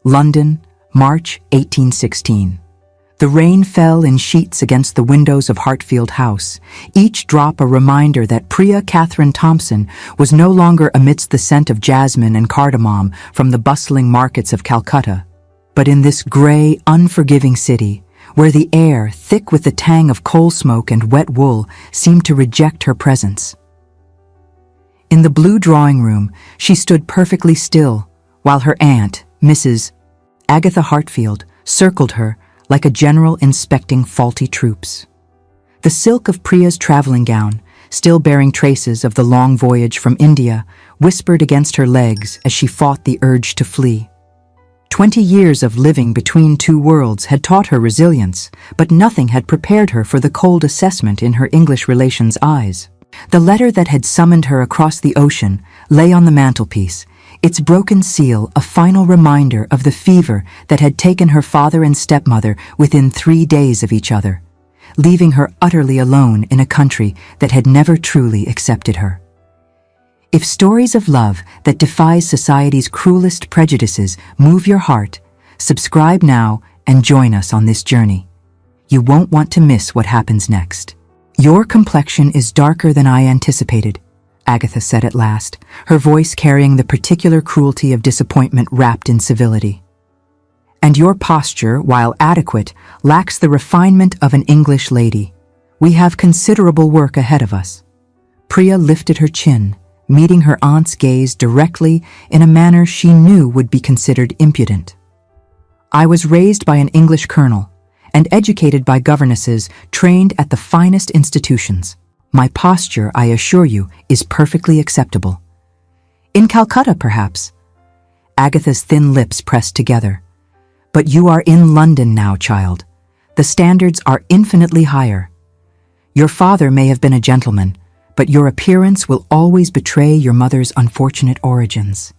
London, March 1816. The rain fell in sheets against the windows of Hartfield House, each drop a reminder that Priya Catherine Thompson was no longer amidst the scent of jasmine and cardamom from the bustling markets of Calcutta, but in this grey, unforgiving city, where the air, thick with the tang of coal smoke and wet wool, seemed to reject her presence. In the blue drawing room, she stood perfectly still, while her aunt, Mrs. Agatha Hartfield, circled her like a general inspecting faulty troops. The silk of Priya's traveling gown, still bearing traces of the long voyage from India, whispered against her legs as she fought the urge to flee. 20 years of living between two worlds had taught her resilience, but nothing had prepared her for the cold assessment in her English relations' eyes. The letter that had summoned her across the ocean lay on the mantelpiece, its broken seal a final reminder of the fever that had taken her father and stepmother within 3 days of each other, leaving her utterly alone in a country that had never truly accepted her. If stories of love that defy society's cruelest prejudices move your heart, subscribe now and join us on this journey. You won't want to miss what happens next. "Your complexion is darker than I anticipated," Agatha said at last, her voice carrying the particular cruelty of disappointment wrapped in civility. "And your posture, while adequate, lacks the refinement of an English lady. We have considerable work ahead of us." Priya lifted her chin, meeting her aunt's gaze directly in a manner she knew would be considered impudent. "I was raised by an English colonel, and educated by governesses trained at the finest institutions. My posture, I assure you, is perfectly acceptable." "In Calcutta, perhaps?" Agatha's thin lips pressed together. "But you are in London now, child. The standards are infinitely higher. Your father may have been a gentleman, but your appearance will always betray your mother's unfortunate origins."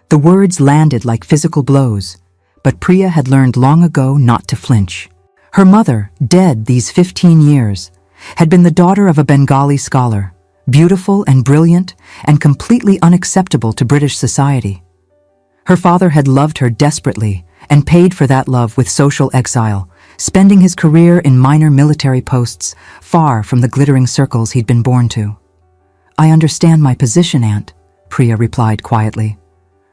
The words landed like physical blows, but Priya had learned long ago not to flinch. Her mother, dead these 15 years, had been the daughter of a Bengali scholar, beautiful and brilliant and completely unacceptable to British society. Her father had loved her desperately and paid for that love with social exile, spending his career in minor military posts far from the glittering circles he'd been born to. "I understand my position, Aunt," Priya replied quietly.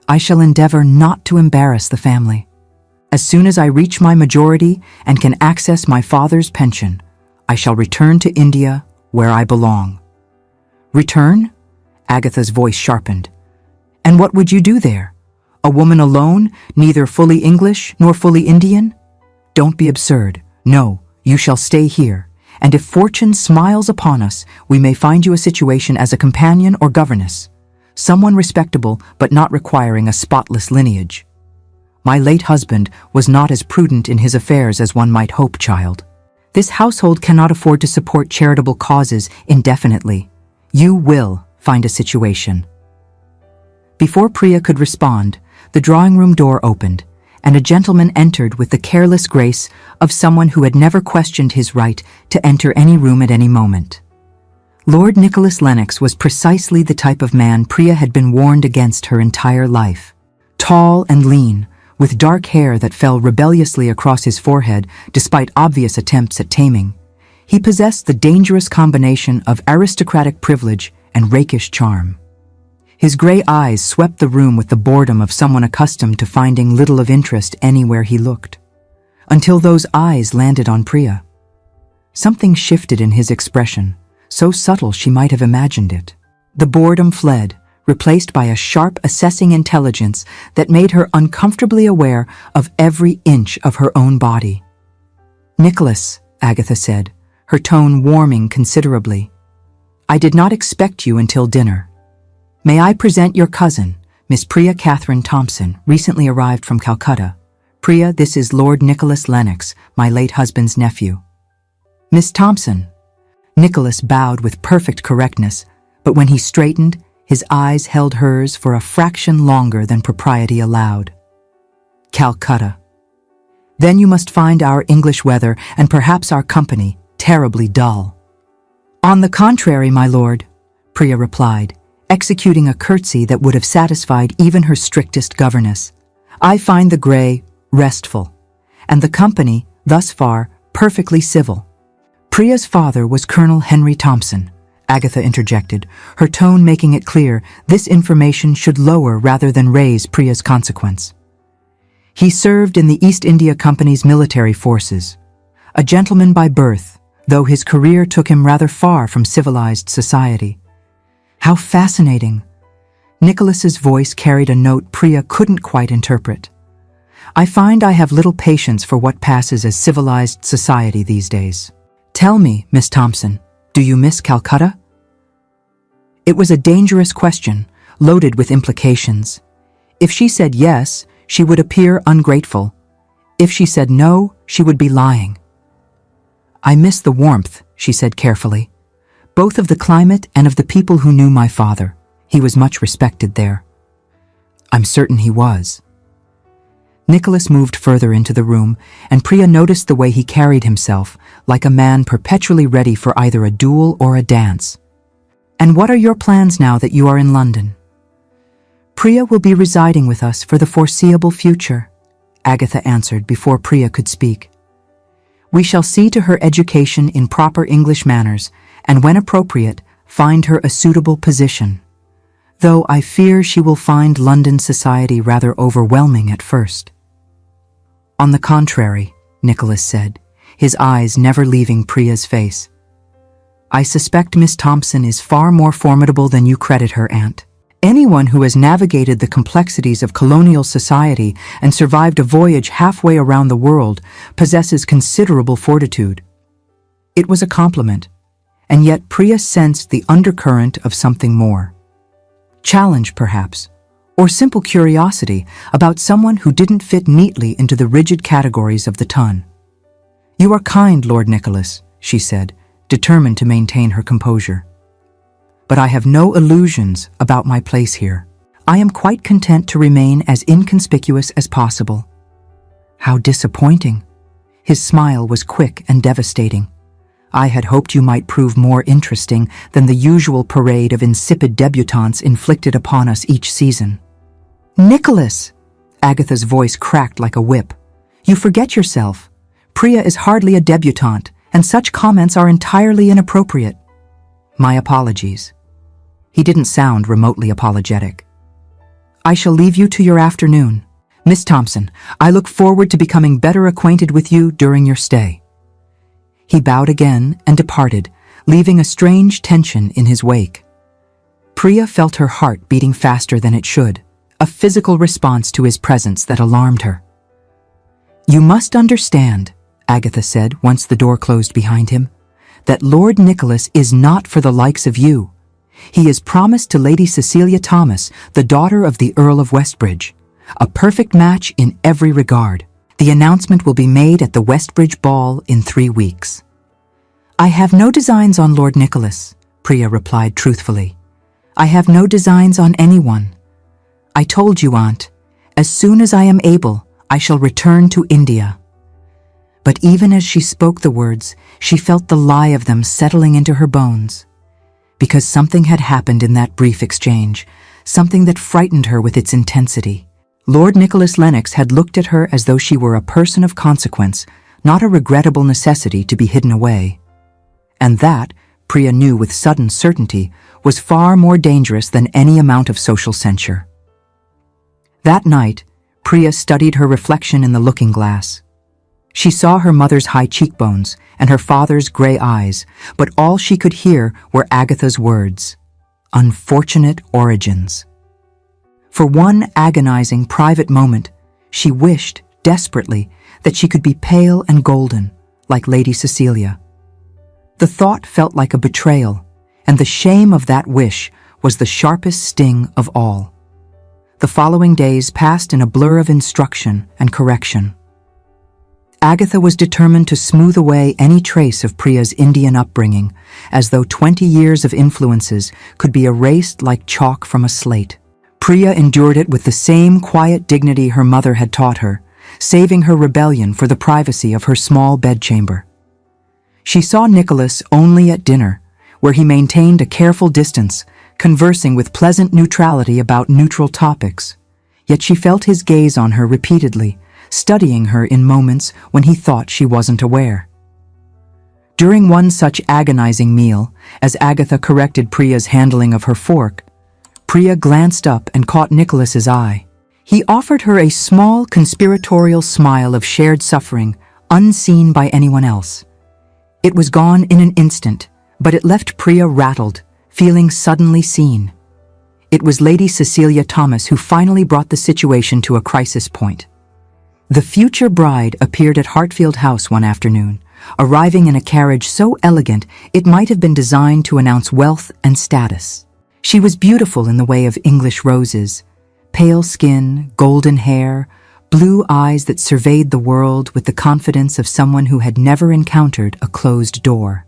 "I shall endeavor not to embarrass the family. As soon as I reach my majority and can access my father's pension, I shall return to India, where I belong." "Return?" Agatha's voice sharpened. "And what would you do there? A woman alone, neither fully English nor fully Indian? Don't be absurd. No, you shall stay here, and if fortune smiles upon us, we may find you a situation as a companion or governess, someone respectable but not requiring a spotless lineage. My late husband was not as prudent in his affairs as one might hope, child. This household cannot afford to support charitable causes indefinitely. You will find a situation." Before Priya could respond, the drawing room door opened, and a gentleman entered with the careless grace of someone who had never questioned his right to enter any room at any moment. Lord Nicholas Lennox was precisely the type of man Priya had been warned against her entire life. Tall and lean, with dark hair that fell rebelliously across his forehead despite obvious attempts at taming, he possessed the dangerous combination of aristocratic privilege and rakish charm. His gray eyes swept the room with the boredom of someone accustomed to finding little of interest anywhere he looked, until those eyes landed on Priya. Something shifted in his expression, so subtle she might have imagined it. The boredom fled, replaced by a sharp, assessing intelligence that made her uncomfortably aware of every inch of her own body. "Nicholas," Agatha said, her tone warming considerably, "I did not expect you until dinner. May I present your cousin, Miss Priya Catherine Thompson, recently arrived from Calcutta. Priya, this is Lord Nicholas Lennox, my late husband's nephew." "Miss Thompson." Nicholas bowed with perfect correctness, but when he straightened, his eyes held hers for a fraction longer than propriety allowed. "Calcutta. Then you must find our English weather and perhaps our company terribly dull." "On the contrary, my lord," Priya replied, executing a curtsy that would have satisfied even her strictest governess. I find the gray restful, and the company, thus far, perfectly civil. Priya's father was Colonel Henry Thompson, Agatha interjected, her tone making it clear this information should lower rather than raise Priya's consequence. He served in the East India Company's military forces. A gentleman by birth, though his career took him rather far from civilized society. How fascinating! Nicholas's voice carried a note Priya couldn't quite interpret. I find I have little patience for what passes as civilized society these days. Tell me, Miss Thompson, do you miss Calcutta? It was a dangerous question, loaded with implications. If she said yes, she would appear ungrateful. If she said no, she would be lying. I miss the warmth, she said carefully, both of the climate and of the people who knew my father. He was much respected there. I'm certain he was. Nicholas moved further into the room, and Priya noticed the way he carried himself, like a man perpetually ready for either a duel or a dance. And what are your plans now that you are in London? Priya will be residing with us for the foreseeable future, Agatha answered before Priya could speak. We shall see to her education in proper English manners, and when appropriate, find her a suitable position. Though I fear she will find London society rather overwhelming at first. On the contrary, Nicholas said, his eyes never leaving Priya's face. I suspect Miss Thompson is far more formidable than you credit her, Aunt. Anyone who has navigated the complexities of colonial society and survived a voyage halfway around the world possesses considerable fortitude. It was a compliment, and yet Priya sensed the undercurrent of something more. Challenge, perhaps, or simple curiosity about someone who didn't fit neatly into the rigid categories of the ton. You are kind, Lord Nicholas, she said, determined to maintain her composure. But I have no illusions about my place here. I am quite content to remain as inconspicuous as possible. How disappointing. His smile was quick and devastating. I had hoped you might prove more interesting than the usual parade of insipid debutantes inflicted upon us each season. Nicholas! Agatha's voice cracked like a whip. You forget yourself. Priya is hardly a debutante, and such comments are entirely inappropriate. My apologies. He didn't sound remotely apologetic. I shall leave you to your afternoon. Miss Thompson, I look forward to becoming better acquainted with you during your stay. He bowed again and departed, leaving a strange tension in his wake. Priya felt her heart beating faster than it should, a physical response to his presence that alarmed her. You must understand, Agatha said once the door closed behind him, that Lord Nicholas is not for the likes of you. He is promised to Lady Cecilia Thomas, the daughter of the Earl of Westbridge, a perfect match in every regard. The announcement will be made at the Westbridge Ball in 3 weeks. I have no designs on Lord Nicholas, Priya replied truthfully. I have no designs on anyone. I told you, Aunt, as soon as I am able, I shall return to India. But even as she spoke the words, she felt the lie of them settling into her bones. Because something had happened in that brief exchange, something that frightened her with its intensity. Lord Nicholas Lennox had looked at her as though she were a person of consequence, not a regrettable necessity to be hidden away. And that, Priya knew with sudden certainty, was far more dangerous than any amount of social censure. That night, Priya studied her reflection in the looking-glass. She saw her mother's high cheekbones and her father's gray eyes, but all she could hear were Agatha's words, unfortunate origins. For one agonizing private moment, she wished, desperately, that she could be pale and golden, like Lady Cecilia. The thought felt like a betrayal, and the shame of that wish was the sharpest sting of all. The following days passed in a blur of instruction and correction. Agatha was determined to smooth away any trace of Priya's Indian upbringing, as though 20 years of influences could be erased like chalk from a slate. Priya endured it with the same quiet dignity her mother had taught her, saving her rebellion for the privacy of her small bedchamber. She saw Nicholas only at dinner, where he maintained a careful distance, conversing with pleasant neutrality about neutral topics. yet she felt his gaze on her repeatedly, studying her in moments when he thought she wasn't aware. During one such agonizing meal, as Agatha corrected Priya's handling of her fork, Priya glanced up and caught Nicholas's eye. He offered her a small conspiratorial smile of shared suffering, unseen by anyone else. It was gone in an instant, but it left Priya rattled, feeling suddenly seen. It was Lady Cecilia Thomas who finally brought the situation to a crisis point. The future bride appeared at Hartfield House one afternoon, arriving in a carriage so elegant it might have been designed to announce wealth and status. She was beautiful in the way of English roses, pale skin, golden hair, blue eyes that surveyed the world with the confidence of someone who had never encountered a closed door.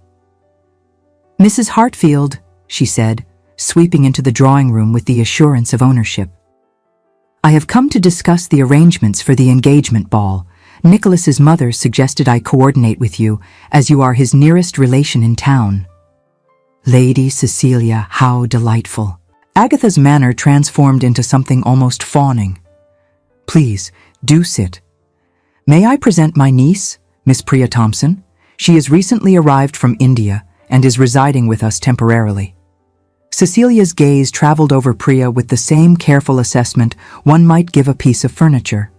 "Mrs. Hartfield," she said, sweeping into the drawing room with the assurance of ownership. "I have come to discuss the arrangements for the engagement ball. Nicholas's mother suggested I coordinate with you, as you are his nearest relation in town." Lady Cecilia, how delightful. Agatha's manner transformed into something almost fawning. "Please, do sit. May I present my niece, Miss Priya Thompson? She has recently arrived from India and is residing with us temporarily." Cecilia's gaze traveled over Priya with the same careful assessment one might give a piece of furniture.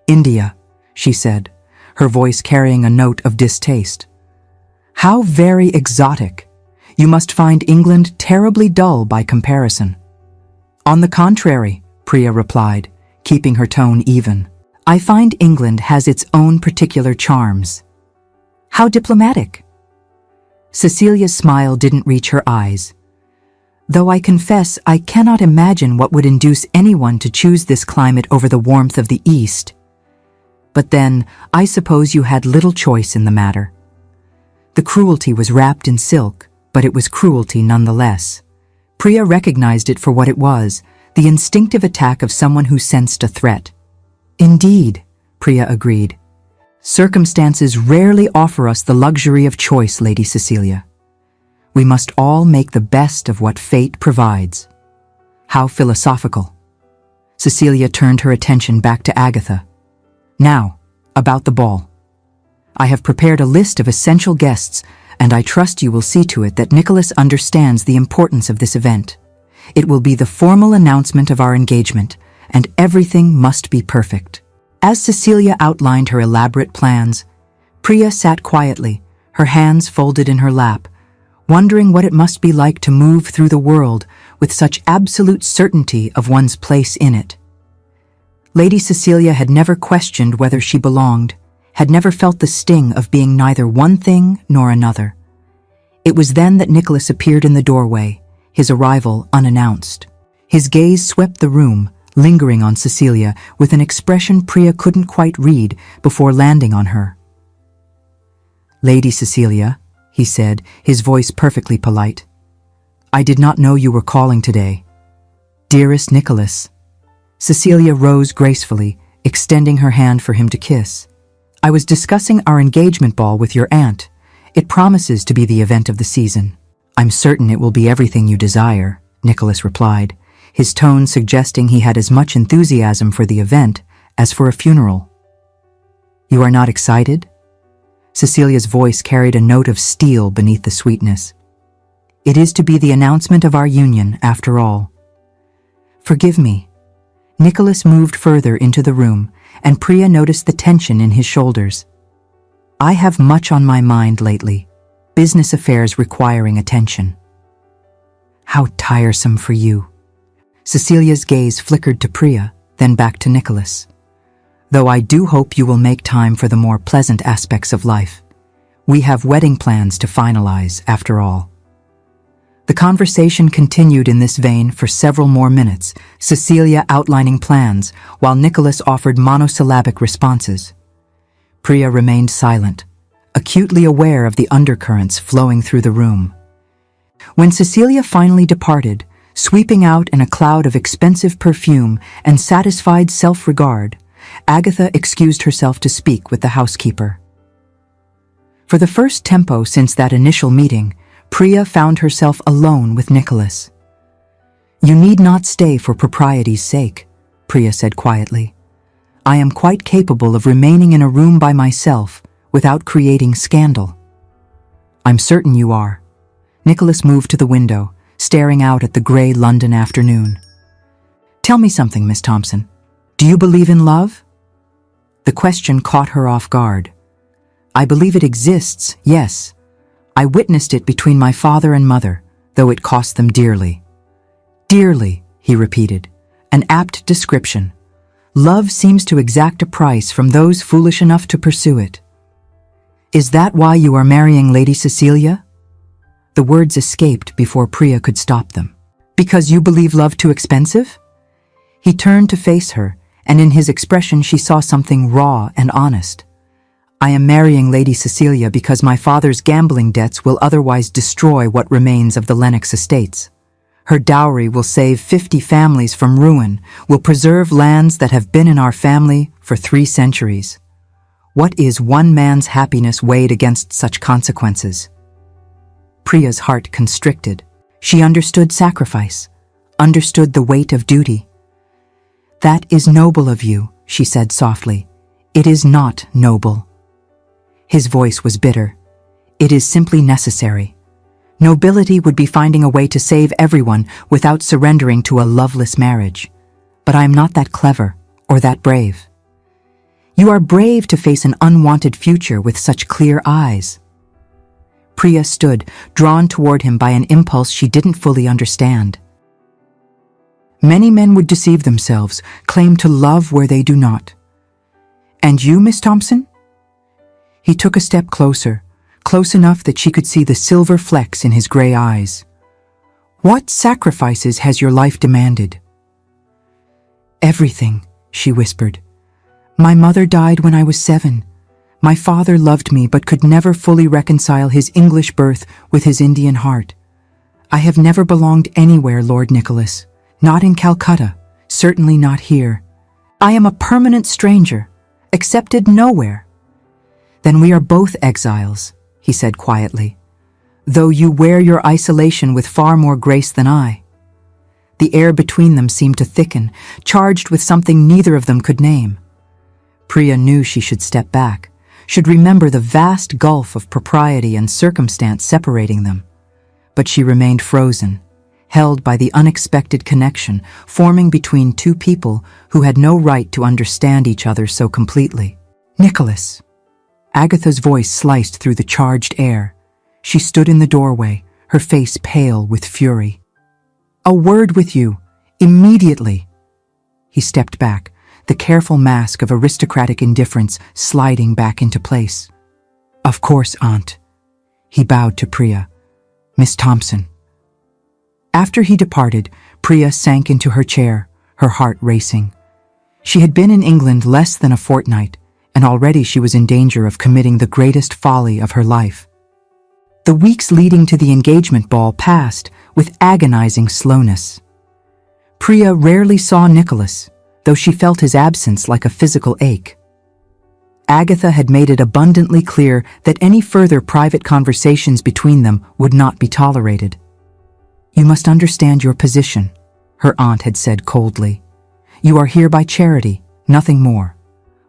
"India," she said, her voice carrying a note of distaste. "How very exotic. You must find England terribly dull by comparison." "On the contrary," Priya replied, keeping her tone even. "I find England has its own particular charms." "How diplomatic." Cecilia's smile didn't reach her eyes. "Though I confess I cannot imagine what would induce anyone to choose this climate over the warmth of the East. But then, I suppose you had little choice in the matter." The cruelty was wrapped in silk, but it was cruelty nonetheless. Priya recognized it for what it was, the instinctive attack of someone who sensed a threat. "Indeed," Priya agreed. "Circumstances rarely offer us the luxury of choice, Lady Cecilia. We must all make the best of what fate provides." How philosophical. Cecilia turned her attention back to Agatha. "Now, about the ball. I have prepared a list of essential guests, and I trust you will see to it that Nicholas understands the importance of this event. It will be the formal announcement of our engagement, and everything must be perfect." As Cecilia outlined her elaborate plans, Priya sat quietly, her hands folded in her lap, wondering what it must be like to move through the world with such absolute certainty of one's place in it. Lady Cecilia had never questioned whether she belonged, had never felt the sting of being neither one thing nor another. It was then that Nicholas appeared in the doorway, his arrival unannounced. His gaze swept the room, lingering on Cecilia with an expression Priya couldn't quite read before landing on her. "Lady Cecilia," he said, his voice perfectly polite, "I did not know you were calling today. Dearest Nicholas." Cecilia rose gracefully, extending her hand for him to kiss. "I was discussing our engagement ball with your aunt. It promises to be the event of the season." "I'm certain it will be everything you desire," Nicholas replied, his tone suggesting he had as much enthusiasm for the event as for a funeral. "You are not excited?" Cecilia's voice carried a note of steel beneath the sweetness. "It is to be the announcement of our union, after all." "Forgive me." Nicholas moved further into the room, and Priya noticed the tension in his shoulders. "I have much on my mind lately, business affairs requiring attention." "How tiresome for you." Cecilia's gaze flickered to Priya, then back to Nicholas. "Though I do hope you will make time for the more pleasant aspects of life. We have wedding plans to finalize, after all." The conversation continued in this vein for several more minutes, Cecilia outlining plans, while Nicholas offered monosyllabic responses. Priya remained silent, acutely aware of the undercurrents flowing through the room. When Cecilia finally departed, sweeping out in a cloud of expensive perfume and satisfied self-regard, Agatha excused herself to speak with the housekeeper. For the first tempo since that initial meeting, Priya found herself alone with Nicholas. "You need not stay for propriety's sake," Priya said quietly. I am quite capable of remaining in a room by myself without creating scandal. I'm certain you are. Nicholas moved to the window, staring out at the grey London afternoon. Tell me something, Miss Thompson. Do you believe in love? The question caught her off guard. I believe it exists, yes. I witnessed it between my father and mother, though it cost them dearly. Dearly, he repeated, an apt description. Love seems to exact a price from those foolish enough to pursue it. Is that why you are marrying Lady Cecilia? The words escaped before Priya could stop them. Because you believe love too expensive? He turned to face her, and in his expression she saw something raw and honest. I am marrying Lady Cecilia because my father's gambling debts will otherwise destroy what remains of the Lennox estates. Her dowry will save 50 families from ruin, will preserve lands that have been in our family for 3 centuries. What is one man's happiness weighed against such consequences? Priya's heart constricted. She understood sacrifice, understood the weight of duty. That is noble of you, she said softly. It is not noble. His voice was bitter. It is simply necessary. Nobility would be finding a way to save everyone without surrendering to a loveless marriage. But I am not that clever or that brave. You are brave to face an unwanted future with such clear eyes. Priya stood, drawn toward him by an impulse she didn't fully understand. Many men would deceive themselves, claim to love where they do not. And you, Miss Thompson? He took a step closer, close enough that she could see the silver flecks in his gray eyes. What sacrifices has your life demanded? Everything, she whispered. My mother died when I was 7. My father loved me but could never fully reconcile his English birth with his Indian heart. I have never belonged anywhere, Lord Nicholas. Not in Calcutta, certainly not here. I am a permanent stranger, accepted nowhere. Then we are both exiles, he said quietly, though you wear your isolation with far more grace than I. The air between them seemed to thicken, charged with something neither of them could name. Priya knew she should step back, should remember the vast gulf of propriety and circumstance separating them. But she remained frozen, held by the unexpected connection forming between 2 people who had no right to understand each other so completely. Nicholas. Agatha's voice sliced through the charged air. She stood in the doorway, her face pale with fury. A word with you, immediately. He stepped back, the careful mask of aristocratic indifference sliding back into place. Of course, Aunt. He bowed to Priya. Miss Thompson. After he departed, Priya sank into her chair, her heart racing. She had been in England less than a fortnight, and already she was in danger of committing the greatest folly of her life. The weeks leading to the engagement ball passed with agonizing slowness. Priya rarely saw Nicholas, though she felt his absence like a physical ache. Agatha had made it abundantly clear that any further private conversations between them would not be tolerated. You must understand your position, her aunt had said coldly. You are here by charity, nothing more.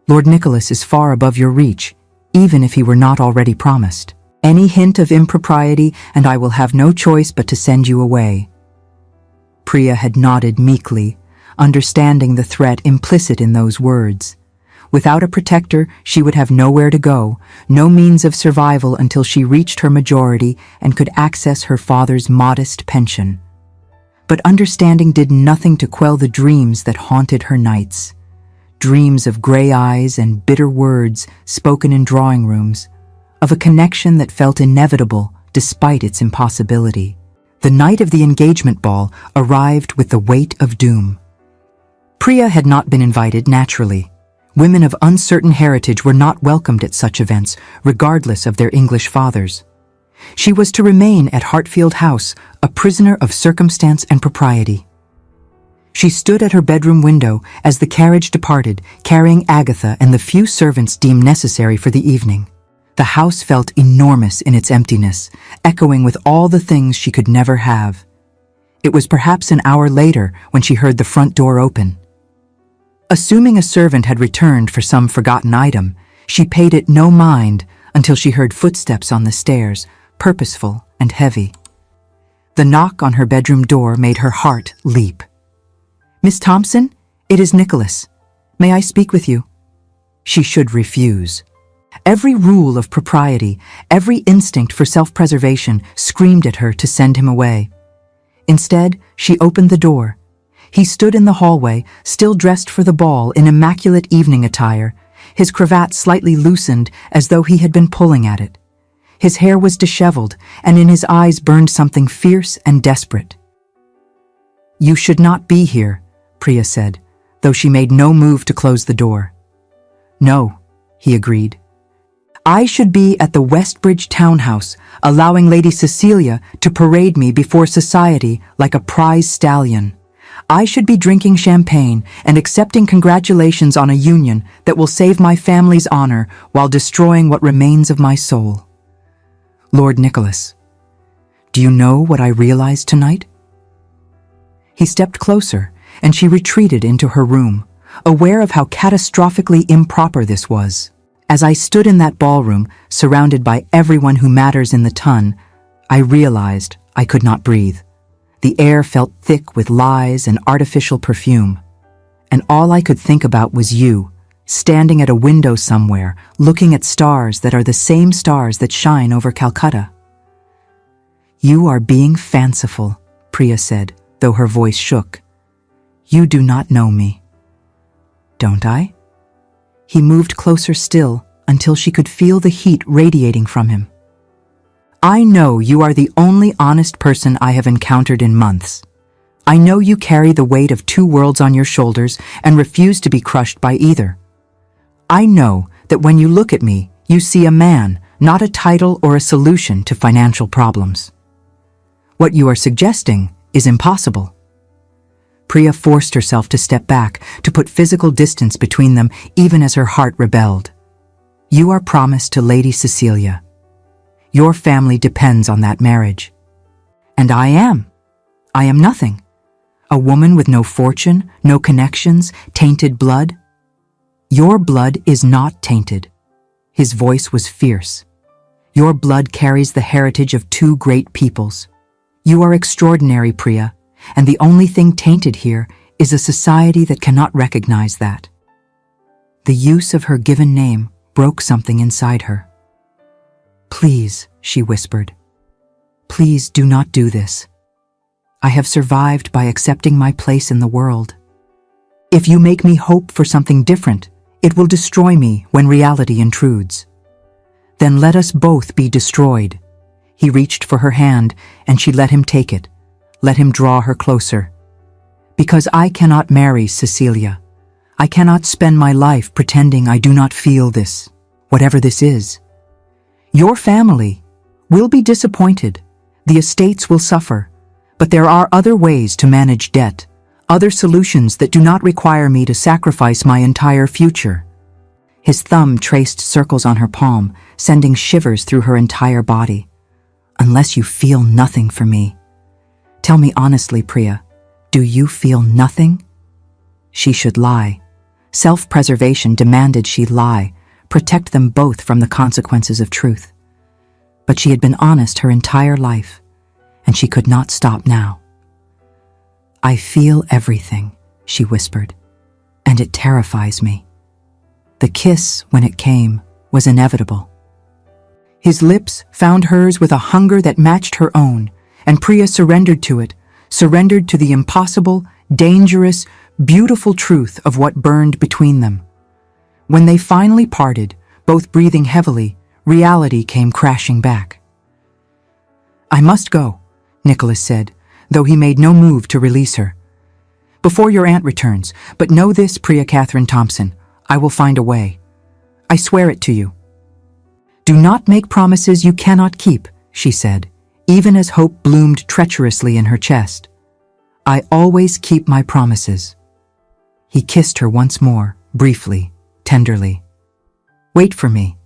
Lord Nicholas is far above your reach, even if he were not already promised. Any hint of impropriety, and I will have no choice but to send you away. Priya had nodded meekly, understanding the threat implicit in those words. Without a protector, she would have nowhere to go, no means of survival until she reached her majority and could access her father's modest pension. But understanding did nothing to quell the dreams that haunted her nights. Dreams of gray eyes and bitter words spoken in drawing rooms, of a connection that felt inevitable despite its impossibility. The night of the engagement ball arrived with the weight of doom. Priya had not been invited naturally. Women of uncertain heritage were not welcomed at such events, regardless of their English fathers. She was to remain at Hartfield House, a prisoner of circumstance and propriety. She stood at her bedroom window as the carriage departed, carrying Agatha and the few servants deemed necessary for the evening. The house felt enormous in its emptiness, echoing with all the things she could never have. It was perhaps an hour later when she heard the front door open. Assuming a servant had returned for some forgotten item, she paid it no mind until she heard footsteps on the stairs, purposeful and heavy. The knock on her bedroom door made her heart leap. "Miss Thompson, it is Nicholas. May I speak with you?" She should refuse. Every rule of propriety, every instinct for self-preservation screamed at her to send him away. Instead, she opened the door. He stood in the hallway, still dressed for the ball in immaculate evening attire, his cravat slightly loosened as though he had been pulling at it. His hair was disheveled, and in his eyes burned something fierce and desperate. "You should not be here," Priya said, though she made no move to close the door. "No," he agreed. "I should be at the Westbridge townhouse, allowing Lady Cecilia to parade me before society like a prize stallion. I should be drinking champagne and accepting congratulations on a union that will save my family's honor while destroying what remains of my soul. Lord Nicholas, do you know what I realized tonight?" He stepped closer, and she retreated into her room, aware of how catastrophically improper this was. As I stood in that ballroom, surrounded by everyone who matters in the ton, I realized I could not breathe. The air felt thick with lies and artificial perfume, and all I could think about was you, standing at a window somewhere, looking at stars that are the same stars that shine over Calcutta. "You are being fanciful," Priya said, though her voice shook. "You do not know me." "Don't I?" He moved closer still until she could feel the heat radiating from him. "I know you are the only honest person I have encountered in months. I know you carry the weight of two worlds on your shoulders and refuse to be crushed by either. I know that when you look at me, you see a man, not a title or a solution to financial problems. What you are suggesting is impossible." Priya forced herself to step back, to put physical distance between them, even as her heart rebelled. "You are promised to Lady Cecilia. Your family depends on that marriage. And I am. I am nothing. A woman with no fortune, no connections, tainted blood. Your blood is not tainted." His voice was fierce. "Your blood carries the heritage of two great peoples. You are extraordinary, Priya, and the only thing tainted here is a society that cannot recognize that." The use of her given name broke something inside her. "Please," she whispered. "Please do not do this. I have survived by accepting my place in the world. If you make me hope for something different, it will destroy me when reality intrudes. Then let us both be destroyed." He reached for her hand, and she let him take it, let him draw her closer. "Because I cannot marry Cecilia. I cannot spend my life pretending I do not feel this, whatever this is. Your family will be disappointed. The estates will suffer. But there are other ways to manage debt, other solutions that do not require me to sacrifice my entire future." His thumb traced circles on her palm, sending shivers through her entire body. "Unless you feel nothing for me. Tell me honestly, Priya, do you feel nothing?" She should lie. Self-preservation demanded she lie, protect them both from the consequences of truth. But she had been honest her entire life, and she could not stop now. "I feel everything," she whispered, "and it terrifies me." The kiss, when it came, was inevitable. His lips found hers with a hunger that matched her own, and Priya surrendered to it, surrendered to the impossible, dangerous, beautiful truth of what burned between them. When they finally parted, both breathing heavily, reality came crashing back. "I must go," Nicholas said, though he made no move to release her. "Before your aunt returns, but know this, Priya Catherine Thompson, I will find a way. I swear it to you." "Do not make promises you cannot keep," she said, even as hope bloomed treacherously in her chest. "I always keep my promises." He kissed her once more, briefly, tenderly. "Wait for me."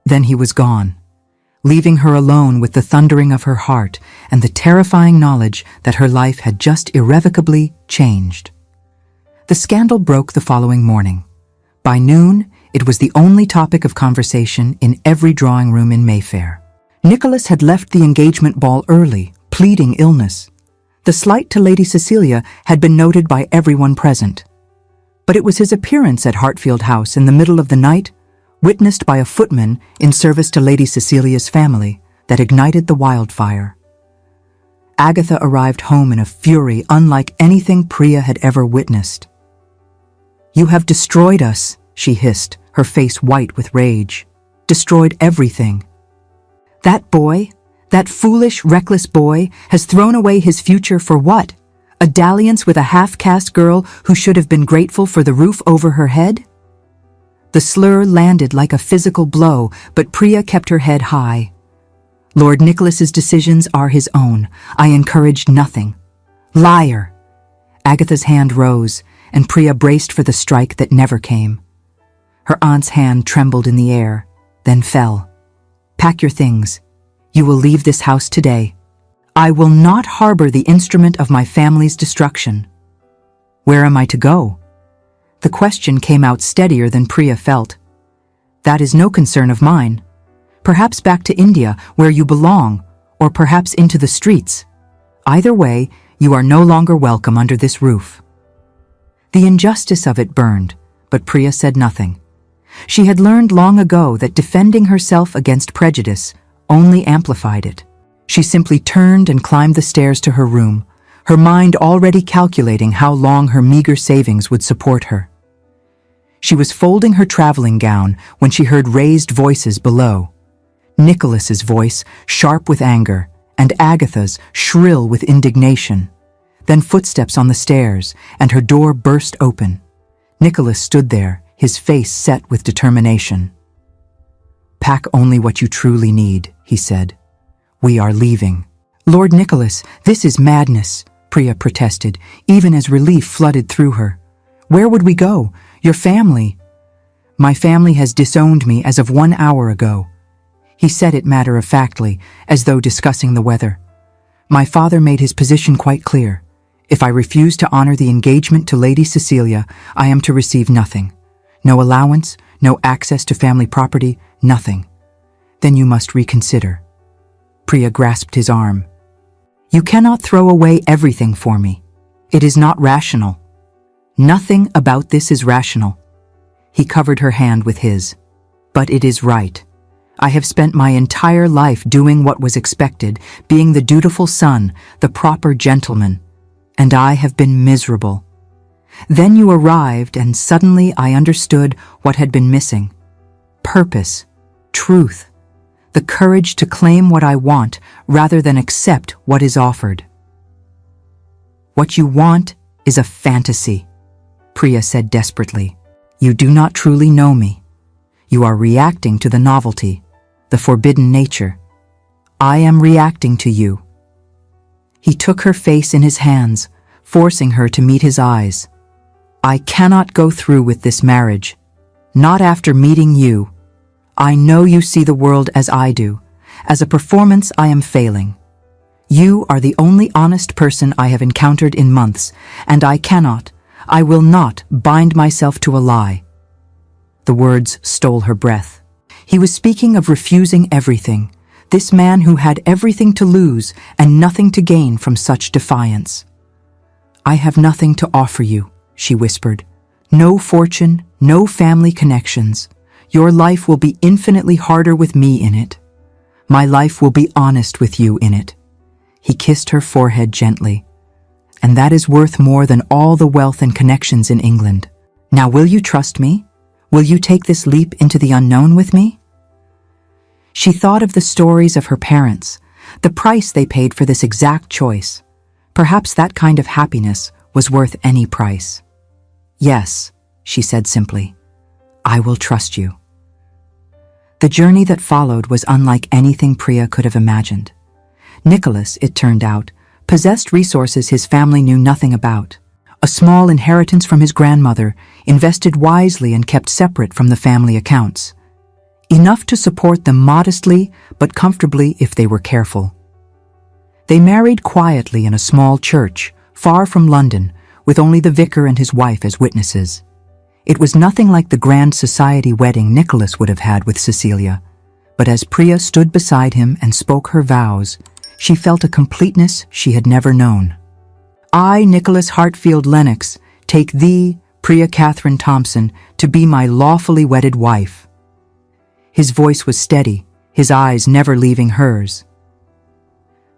Then he was gone, leaving her alone with the thundering of her heart and the terrifying knowledge that her life had just irrevocably changed. The scandal broke the following morning. By noon, it was the only topic of conversation in every drawing room in Mayfair. Nicholas had left the engagement ball early, pleading illness. The slight to Lady Cecilia had been noted by everyone present. But it was his appearance at Hartfield House in the middle of the night, witnessed by a footman in service to Lady Cecilia's family, that ignited the wildfire. Agatha arrived home in a fury unlike anything Priya had ever witnessed. "You have destroyed us," she hissed, her face white with rage. "Destroyed everything. That boy, that foolish, reckless boy, has thrown away his future for what? A dalliance with a half-caste girl who should have been grateful for the roof over her head?" The slur landed like a physical blow, but Priya kept her head high. "Lord Nicholas's decisions are his own. I encouraged nothing." "Liar!" Agatha's hand rose, and Priya braced for the strike that never came. Her aunt's hand trembled in the air, then fell. "Pack your things. You will leave this house today. I will not harbor the instrument of my family's destruction." "Where am I to go?" The question came out steadier than Priya felt. "That is no concern of mine. Perhaps back to India, where you belong, or perhaps into the streets. Either way, you are no longer welcome under this roof." The injustice of it burned, but Priya said nothing. She had learned long ago that defending herself against prejudice only amplified it. She simply turned and climbed the stairs to her room, her mind already calculating how long her meager savings would support her. She was folding her traveling gown when she heard raised voices below. Nicholas's voice, sharp with anger, and Agatha's, shrill with indignation. Then footsteps on the stairs, and her door burst open. Nicholas stood there, his face set with determination. "Pack only what you truly need," he said. "We are leaving." "Lord Nicholas, this is madness," Priya protested, even as relief flooded through her. "Where would we go? Your family." "My family has disowned me as of 1 hour ago." He said it matter-of-factly, as though discussing the weather. "My father made his position quite clear. If I refuse to honor the engagement to Lady Cecilia, I am to receive nothing. No allowance, no access to family property, nothing. Then you must reconsider." Priya grasped his arm. "You cannot throw away everything for me. It is not rational." "Nothing about this is rational." He covered her hand with his. "But it is right. I have spent my entire life doing what was expected, being the dutiful son, the proper gentleman, and I have been miserable. Then you arrived, and suddenly I understood what had been missing. Purpose, truth, the courage to claim what I want rather than accept what is offered." "What you want is a fantasy," Priya said desperately. "You do not truly know me. You are reacting to the novelty, the forbidden nature. I am reacting to you." He took her face in his hands, forcing her to meet his eyes. "I cannot go through with this marriage. Not after meeting you. I know you see the world as I do. As a performance, I am failing. You are the only honest person I have encountered in months, and I will not bind myself to a lie." The words stole her breath. He was speaking of refusing everything, this man who had everything to lose and nothing to gain from such defiance. "I have nothing to offer you," she whispered. "No fortune, no family connections. Your life will be infinitely harder with me in it. My life will be honest with you in it." He kissed her forehead gently. "And that is worth more than all the wealth and connections in England. Now will you trust me? Will you take this leap into the unknown with me?" She thought of the stories of her parents, the price they paid for this exact choice. Perhaps that kind of happiness was worth any price. "Yes," she said simply. "I will trust you." The journey that followed was unlike anything Priya could have imagined. Nicholas, it turned out, possessed resources his family knew nothing about. A small inheritance from his grandmother, invested wisely and kept separate from the family accounts. Enough to support them modestly, but comfortably if they were careful. They married quietly in a small church, far from London, with only the vicar and his wife as witnesses. It was nothing like the grand society wedding Nicholas would have had with Cecilia, but as Priya stood beside him and spoke her vows, she felt a completeness she had never known. I, Nicholas Hartfield Lennox, take thee, Priya Catherine Thompson, to be my lawfully wedded wife. His voice was steady, his eyes never leaving hers.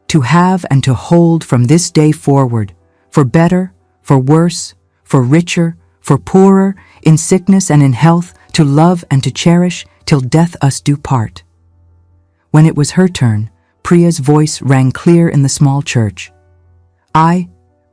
To have and to hold from this day forward, for better, for worse, for richer, for poorer, in sickness and in health, to love and to cherish, till death us do part. When it was her turn, Priya's voice rang clear in the small church. I,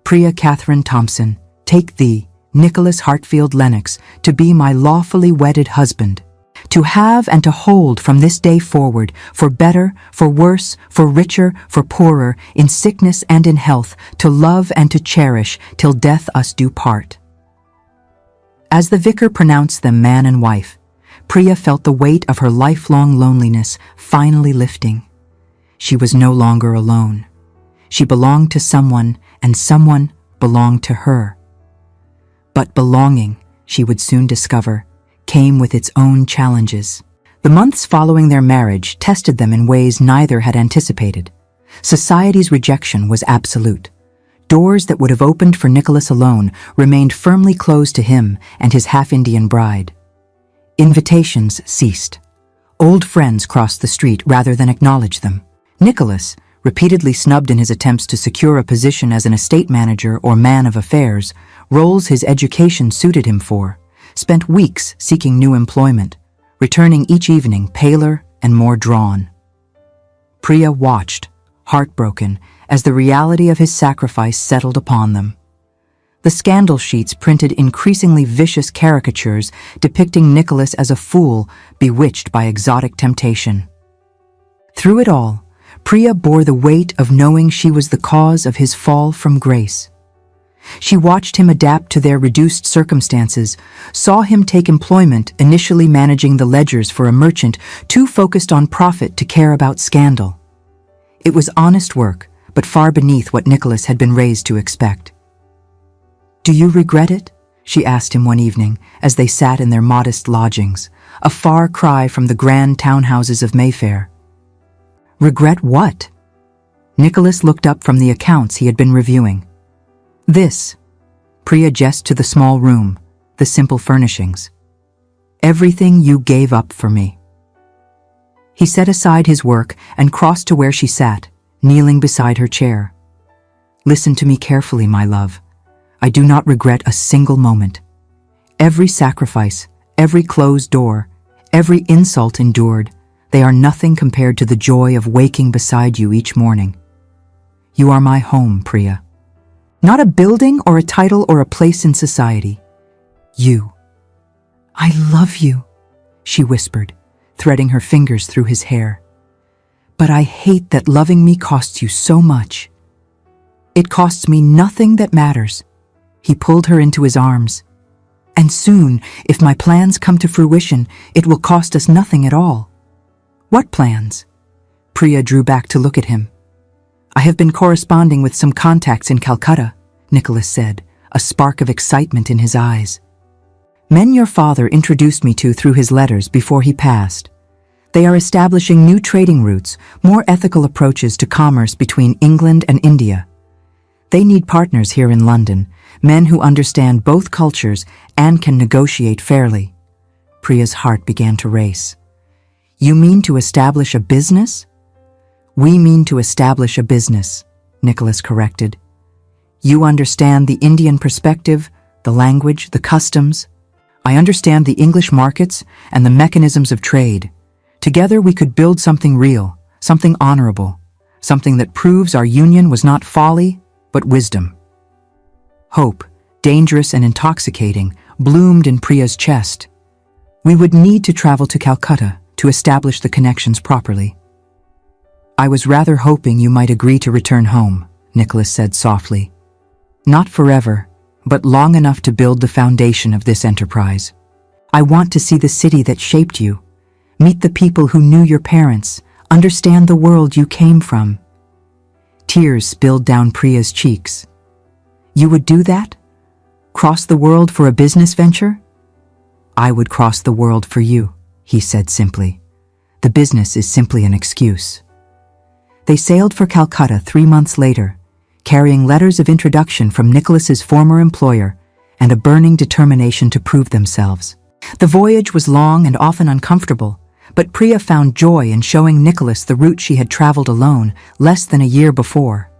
Priya Catherine Thompson, take thee, Nicholas Hartfield Lennox, to be my lawfully wedded husband, to have and to hold from this day forward, for better, for worse, for richer, for poorer, in sickness and in health, to love and to cherish, till death us do part. As the vicar pronounced them man and wife, Priya felt the weight of her lifelong loneliness finally lifting. She was no longer alone. She belonged to someone, and someone belonged to her. But belonging, she would soon discover, came with its own challenges. The months following their marriage tested them in ways neither had anticipated. Society's rejection was absolute. Doors that would have opened for Nicholas alone remained firmly closed to him and his half-Indian bride. Invitations ceased. Old friends crossed the street rather than acknowledge them. Nicholas, repeatedly snubbed in his attempts to secure a position as an estate manager or man of affairs, roles his education suited him for, spent weeks seeking new employment, returning each evening paler and more drawn. Priya watched, heartbroken, as the reality of his sacrifice settled upon them. The scandal sheets printed increasingly vicious caricatures depicting Nicholas as a fool bewitched by exotic temptation. Through it all, Priya bore the weight of knowing she was the cause of his fall from grace. She watched him adapt to their reduced circumstances, saw him take employment initially managing the ledgers for a merchant too focused on profit to care about scandal. It was honest work, but far beneath what Nicholas had been raised to expect. "Do you regret it?" she asked him one evening as they sat in their modest lodgings, a far cry from the grand townhouses of Mayfair. "Regret what?" Nicholas looked up from the accounts he had been reviewing. "This." Priya gestured to the small room, the simple furnishings. "Everything you gave up for me." He set aside his work and crossed to where she sat, kneeling beside her chair. "Listen to me carefully, my love. I do not regret a single moment. Every sacrifice, every closed door, every insult endured, they are nothing compared to the joy of waking beside you each morning. You are my home, Priya. Not a building or a title or a place in society. You. I love you," she whispered, threading her fingers through his hair. "But I hate that loving me costs you so much." "It costs me nothing that matters." He pulled her into his arms. "And soon, if my plans come to fruition, it will cost us nothing at all." "What plans?" Priya drew back to look at him. "I have been corresponding with some contacts in Calcutta," Nicholas said, a spark of excitement in his eyes. "Men your father introduced me to through his letters before he passed. They are establishing new trading routes, more ethical approaches to commerce between England and India. They need partners here in London, men who understand both cultures and can negotiate fairly." Priya's heart began to race. "You mean to establish a business?" "We mean to establish a business," Nicholas corrected. "You understand the Indian perspective, the language, the customs. I understand the English markets and the mechanisms of trade. Together we could build something real, something honorable, something that proves our union was not folly, but wisdom." Hope, dangerous and intoxicating, bloomed in Priya's chest. "We would need to travel to Calcutta to establish the connections properly." "I was rather hoping you might agree to return home," Nicholas said softly. "Not forever, but long enough to build the foundation of this enterprise. I want to see the city that shaped you, meet the people who knew your parents, understand the world you came from." Tears spilled down Priya's cheeks. "You would do that?" Cross the world for a business venture? I would cross the world for you, he said simply. The business is simply an excuse. They sailed for Calcutta 3 months later, carrying letters of introduction from Nicholas's former employer and a burning determination to prove themselves. The voyage was long and often uncomfortable, but Priya found joy in showing Nicholas the route she had traveled alone less than a year before.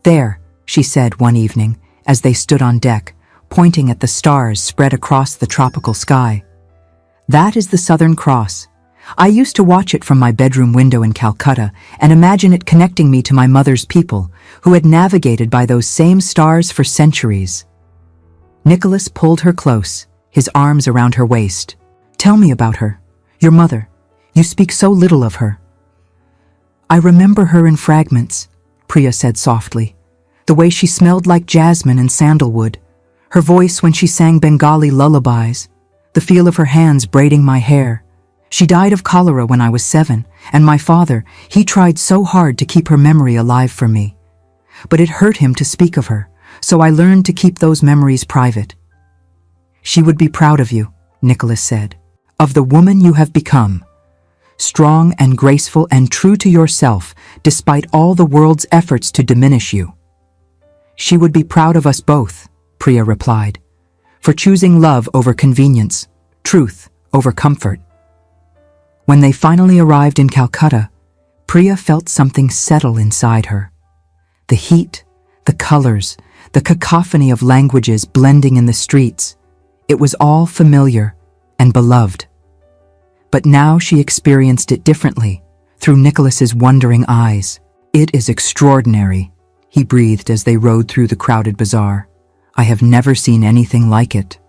There, she said one evening, as they stood on deck, pointing at the stars spread across the tropical sky. That is the Southern Cross. I used to watch it from my bedroom window in Calcutta and imagine it connecting me to my mother's people, who had navigated by those same stars for centuries. Nicholas pulled her close, his arms around her waist. Tell me about her, your mother. You speak so little of her. I remember her in fragments, Priya said softly. The way she smelled like jasmine and sandalwood, her voice when she sang Bengali lullabies, the feel of her hands braiding my hair. She died of cholera when I was 7, and my father, he tried so hard to keep her memory alive for me. But it hurt him to speak of her, so I learned to keep those memories private. She would be proud of you, Nicholas said, of the woman you have become. Strong and graceful and true to yourself, despite all the world's efforts to diminish you. She would be proud of us both, Priya replied, for choosing love over convenience, truth over comfort. When they finally arrived in Calcutta, Priya felt something settle inside her. The heat, the colors, the cacophony of languages blending in the streets. It was all familiar and beloved. But now she experienced it differently, through Nicholas's wondering eyes. It is extraordinary, he breathed as they rode through the crowded bazaar. I have never seen anything like it.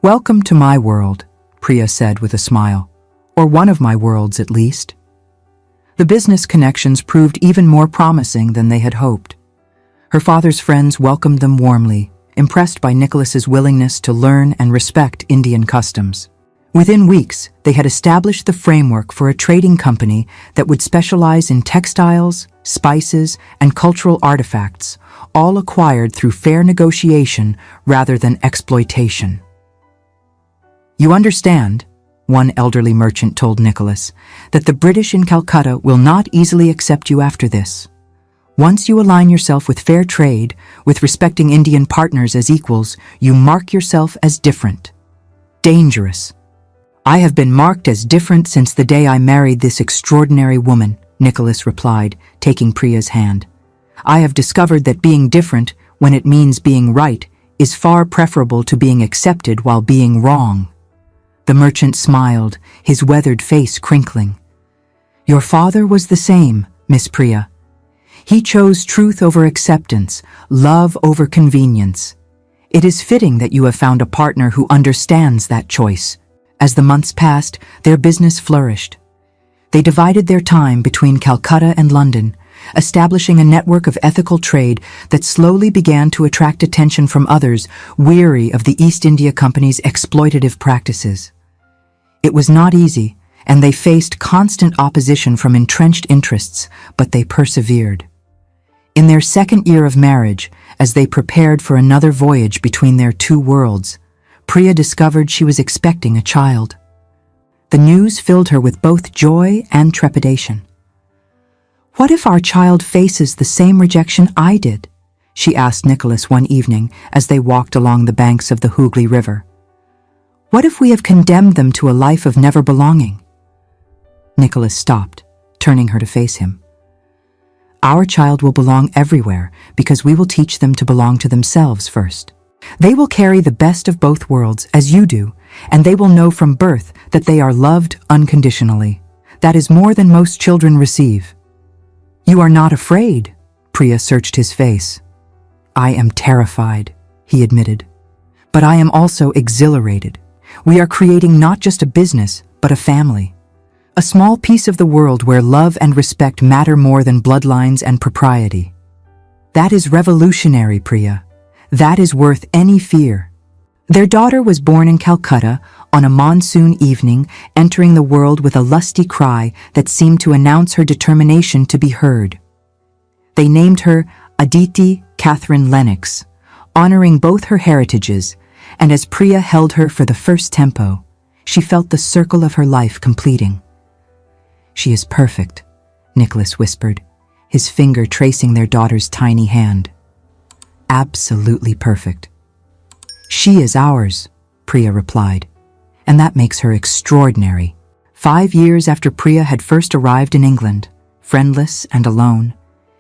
Welcome to my world, Priya said with a smile. Or one of my worlds, at least. The business connections proved even more promising than they had hoped. Her father's friends welcomed them warmly, impressed by Nicholas's willingness to learn and respect Indian customs. Within weeks, they had established the framework for a trading company that would specialize in textiles, spices, and cultural artifacts, all acquired through fair negotiation rather than exploitation. You understand, one elderly merchant told Nicholas, that the British in Calcutta will not easily accept you after this. Once you align yourself with fair trade, with respecting Indian partners as equals, you mark yourself as different. Dangerous. I have been marked as different since the day I married this extraordinary woman, Nicholas replied, taking Priya's hand. I have discovered that being different, when it means being right, is far preferable to being accepted while being wrong. The merchant smiled, his weathered face crinkling. Your father was the same, Miss Priya. He chose truth over acceptance, love over convenience. It is fitting that you have found a partner who understands that choice. As the months passed, their business flourished. They divided their time between Calcutta and London, establishing a network of ethical trade that slowly began to attract attention from others weary of the East India Company's exploitative practices. It was not easy, and they faced constant opposition from entrenched interests, but they persevered. In their second year of marriage, as they prepared for another voyage between their two worlds, Priya discovered she was expecting a child. The news filled her with both joy and trepidation. What if our child faces the same rejection I did? She asked Nicholas one evening as they walked along the banks of the Hooghly River. What if we have condemned them to a life of never belonging? Nicholas stopped, turning her to face him. Our child will belong everywhere because we will teach them to belong to themselves first. They will carry the best of both worlds, as you do, and they will know from birth that they are loved unconditionally. That is more than most children receive. You are not afraid, Priya searched his face. I am terrified, he admitted. But I am also exhilarated. We are creating not just a business, but a family. A small piece of the world where love and respect matter more than bloodlines and propriety. That is revolutionary, Priya. That is worth any fear. Their daughter was born in Calcutta on a monsoon evening, entering the world with a lusty cry that seemed to announce her determination to be heard. They named her Aditi Catherine Lennox, honoring both her heritages, and as Priya held her for the first tempo, she felt the circle of her life completing. "She is perfect," Nicholas whispered, his finger tracing their daughter's tiny hand. "Absolutely perfect." "She is ours," Priya replied, "and that makes her extraordinary." 5 years after Priya had first arrived in England, friendless and alone,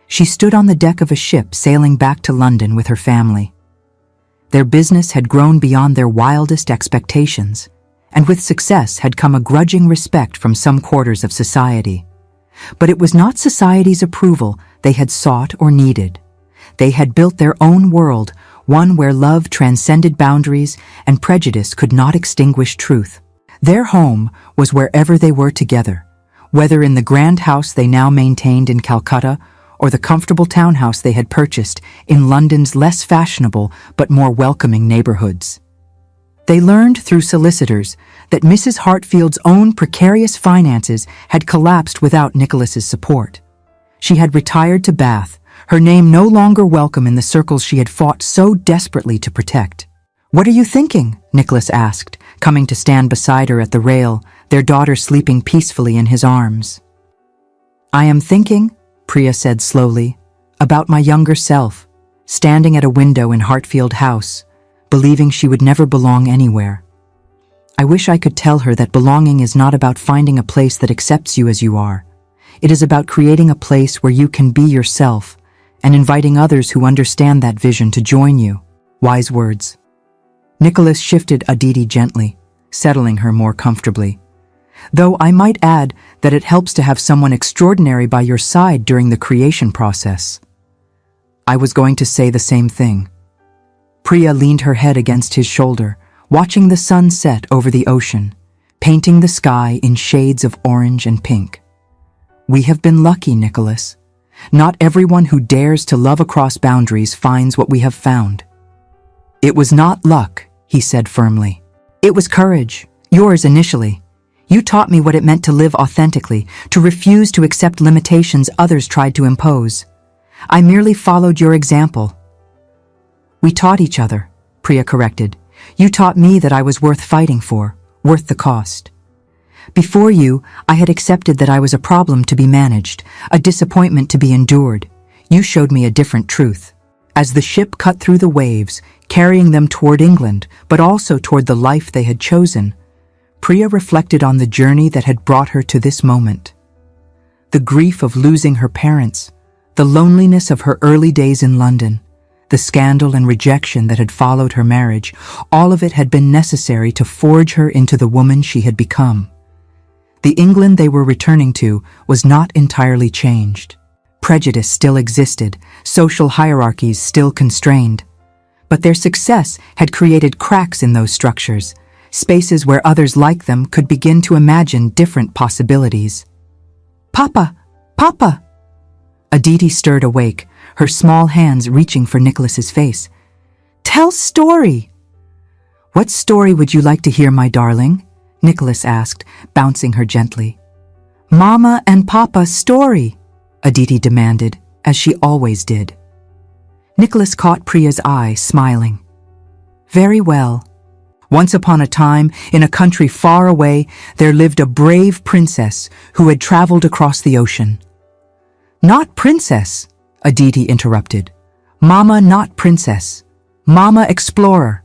she stood on the deck of a ship sailing back to London with her family. Their business had grown beyond their wildest expectations, and with success had come a grudging respect from some quarters of society. But it was not society's approval they had sought or needed. They had built their own world, one where love transcended boundaries and prejudice could not extinguish truth. Their home was wherever they were together, whether in the grand house they now maintained in Calcutta or the comfortable townhouse they had purchased in London's less fashionable but more welcoming neighborhoods. They learned through solicitors that Mrs. Hartfield's own precarious finances had collapsed without Nicholas's support. She had retired to Bath, her name no longer welcome in the circles she had fought so desperately to protect. "What are you thinking?" Nicholas asked, coming to stand beside her at the rail, their daughter sleeping peacefully in his arms. "I am thinking," Priya said slowly, "about my younger self, standing at a window in Hartfield House, believing she would never belong anywhere. I wish I could tell her that belonging is not about finding a place that accepts you as you are. It is about creating a place where you can be yourself and inviting others who understand that vision to join you." Wise words. Nicholas shifted Aditi gently, settling her more comfortably. "Though I might add that it helps to have someone extraordinary by your side during the creation process." "I was going to say the same thing." Priya leaned her head against his shoulder, watching the sun set over the ocean, painting the sky in shades of orange and pink. "We have been lucky, Nicholas. Not everyone who dares to love across boundaries finds what we have found." "It was not luck," he said firmly. "It was courage, yours initially. You taught me what it meant to live authentically, to refuse to accept limitations others tried to impose. I merely followed your example." "We taught each other," Priya corrected. "You taught me that I was worth fighting for, worth the cost. Before you, I had accepted that I was a problem to be managed, a disappointment to be endured. You showed me a different truth." As the ship cut through the waves, carrying them toward England, but also toward the life they had chosen, Priya reflected on the journey that had brought her to this moment. The grief of losing her parents, the loneliness of her early days in London, the scandal and rejection that had followed her marriage, all of it had been necessary to forge her into the woman she had become. The England they were returning to was not entirely changed. Prejudice still existed, social hierarchies still constrained. But their success had created cracks in those structures, spaces where others like them could begin to imagine different possibilities. "Papa! Papa!" Aditi stirred awake, her small hands reaching for Nicholas's face. "Tell story!" "What story would you like to hear, my darling?" Nicholas asked, bouncing her gently. "Mama and Papa's story," Aditi demanded, as she always did. Nicholas caught Priya's eye, smiling. "Very well. Once upon a time, in a country far away, there lived a brave princess who had traveled across the ocean." "Not princess," Aditi interrupted. "Mama, not princess. Mama explorer."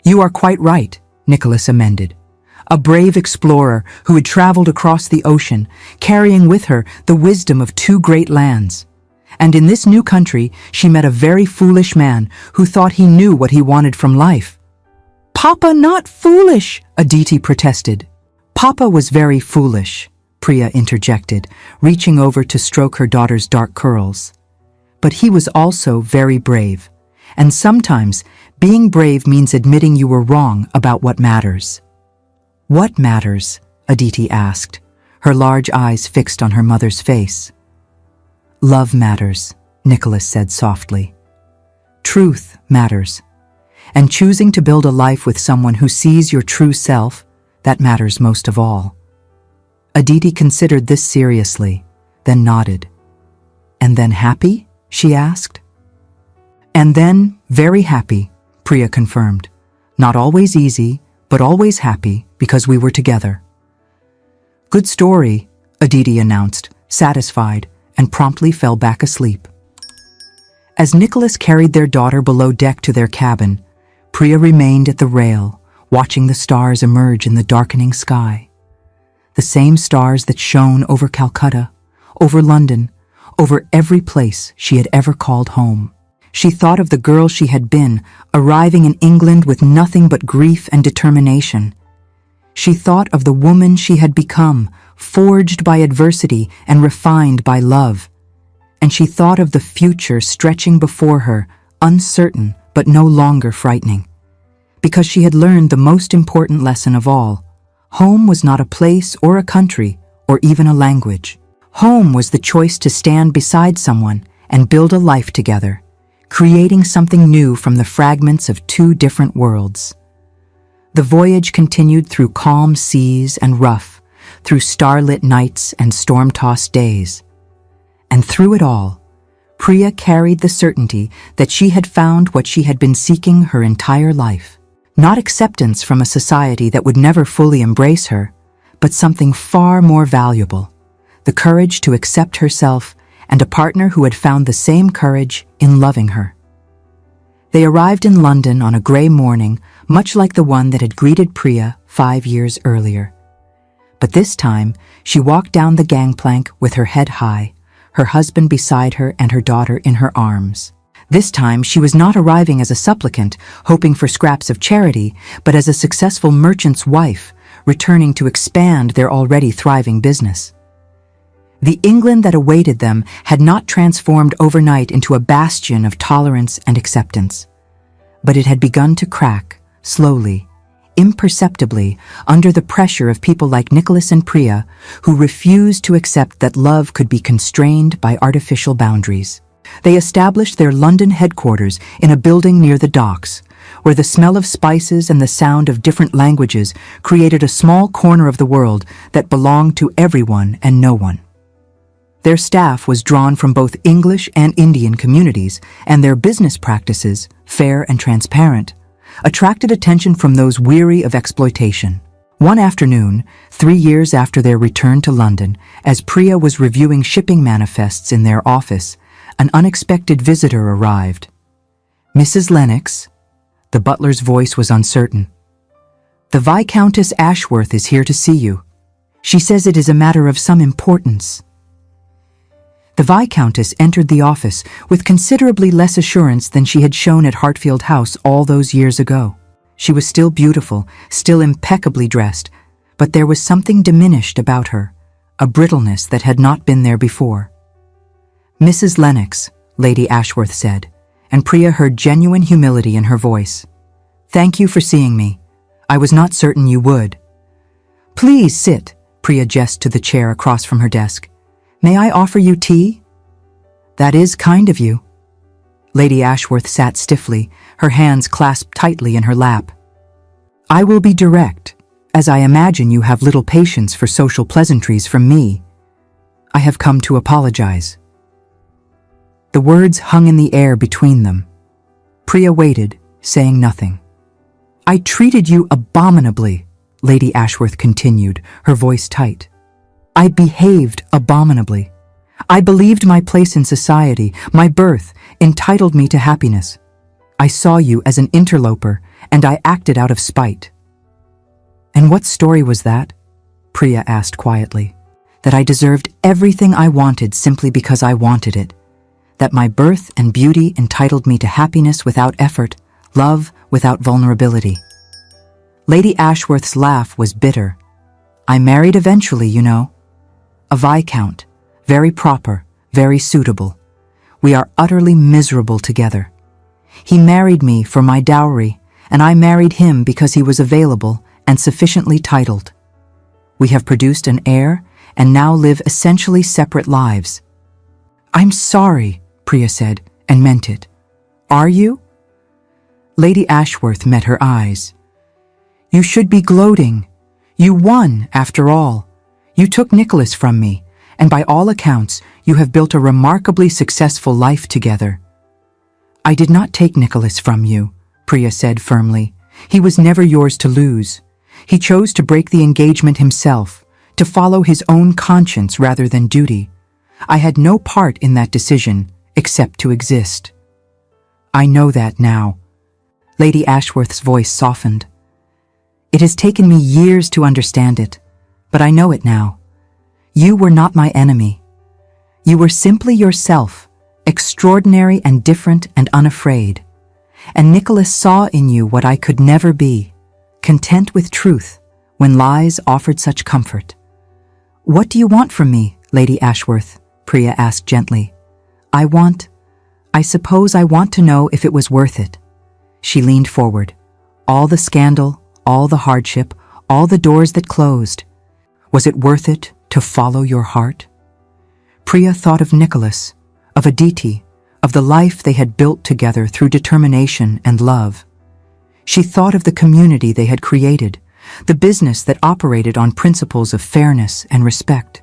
"You are quite right," Nicholas amended. "A brave explorer who had traveled across the ocean, carrying with her the wisdom of 2 great lands. And in this new country, she met a very foolish man who thought he knew what he wanted from life." "Papa, not foolish," Aditi protested. "Papa was very foolish," Priya interjected, reaching over to stroke her daughter's dark curls. "But he was also very brave. And sometimes, being brave means admitting you were wrong about what matters." "What matters?" Aditi asked, her large eyes fixed on her mother's face. "Love matters," Nicholas said softly. "Truth matters. And choosing to build a life with someone who sees your true self, that matters most of all." Aditi considered this seriously, then nodded. "And then happy?" she asked. "And then Very happy, Priya confirmed. Not always easy, but always happy because we were together. Good story, Aditi announced, satisfied, and promptly fell back asleep. As Nicholas carried their daughter below deck to their cabin, Priya remained at the rail, watching the stars emerge in the darkening sky. The same stars that shone over Calcutta, over London, over every place she had ever called home. She thought of the girl she had been, arriving in England with nothing but grief and determination. She thought of the woman she had become, forged by adversity and refined by love. And she thought of the future stretching before her, uncertain but no longer frightening. Because she had learned the most important lesson of all. Home was not a place or a country or even a language. Home was the choice to stand beside someone and build a life together, creating something new from the fragments of two different worlds. The voyage continued through calm seas and rough, through starlit nights and storm-tossed days. And through it all, Priya carried the certainty that she had found what she had been seeking her entire life. Not acceptance from a society that would never fully embrace her, but something far more valuable, the courage to accept herself and a partner who had found the same courage in loving her. They arrived in London on a grey morning, much like the one that had greeted Priya 5 years earlier. But this time, she walked down the gangplank with her head high, her husband beside her and her daughter in her arms. This time, she was not arriving as a supplicant, hoping for scraps of charity, but as a successful merchant's wife, returning to expand their already thriving business. The England that awaited them had not transformed overnight into a bastion of tolerance and acceptance, but it had begun to crack, slowly, imperceptibly, under the pressure of people like Nicholas and Priya, who refused to accept that love could be constrained by artificial boundaries. They established their London headquarters in a building near the docks, where the smell of spices and the sound of different languages created a small corner of the world that belonged to everyone and no one. Their staff was drawn from both English and Indian communities, and their business practices, fair and transparent, attracted attention from those weary of exploitation. One afternoon, 3 years after their return to London, as Priya was reviewing shipping manifests in their office, an unexpected visitor arrived. "Mrs. Lennox," the butler's voice was uncertain. "The Viscountess Ashworth is here to see you. She says it is a matter of some importance." The Viscountess entered the office with considerably less assurance than she had shown at Hartfield House all those years ago. She was still beautiful, still impeccably dressed, but there was something diminished about her, a brittleness that had not been there before. "Mrs. Lennox," Lady Ashworth said, and Priya heard genuine humility in her voice. "Thank you for seeing me. I was not certain you would." "Please sit," Priya gestured to the chair across from her desk. "May I offer you tea?" "That is kind of you." Lady Ashworth sat stiffly, her hands clasped tightly in her lap. "I will be direct, as I imagine you have little patience for social pleasantries from me. I have come to apologize." The words hung in the air between them. Priya waited, saying nothing. "I treated you abominably," Lady Ashworth continued, her voice tight. "I behaved abominably. I believed my place in society, my birth, entitled me to happiness. I saw you as an interloper, and I acted out of spite." "And what story was that?" Priya asked quietly. "That I deserved everything I wanted simply because I wanted it. That my birth and beauty entitled me to happiness without effort, love without vulnerability." Lady Ashworth's laugh was bitter. "I married eventually, you know. A viscount, very proper, very suitable. We are utterly miserable together. He married me for my dowry, and I married him because he was available and sufficiently titled. We have produced an heir and now live essentially separate lives." "I'm sorry," Priya said, and meant it. "Are you?" Lady Ashworth met her eyes. "You should be gloating. You won, after all. You took Nicholas from me, and by all accounts, you have built a remarkably successful life together." I did not take Nicholas from you, Priya said firmly. He was never yours to lose. He chose to break the engagement himself, to follow his own conscience rather than duty. I had no part in that decision, except to exist. I know that now. Lady Ashworth's voice softened. It has taken me years to understand it, but I know it now. You were not my enemy. You were simply yourself, extraordinary and different and unafraid. And Nicholas saw in you what I could never be, content with truth when lies offered such comfort. What do you want from me, Lady Ashworth? Priya asked gently. I suppose I want to know if it was worth it. She leaned forward. All the scandal, all the hardship, all the doors that closed. Was it worth it to follow your heart? Priya thought of Nicholas, of Aditi, of the life they had built together through determination and love. She thought of the community they had created, the business that operated on principles of fairness and respect.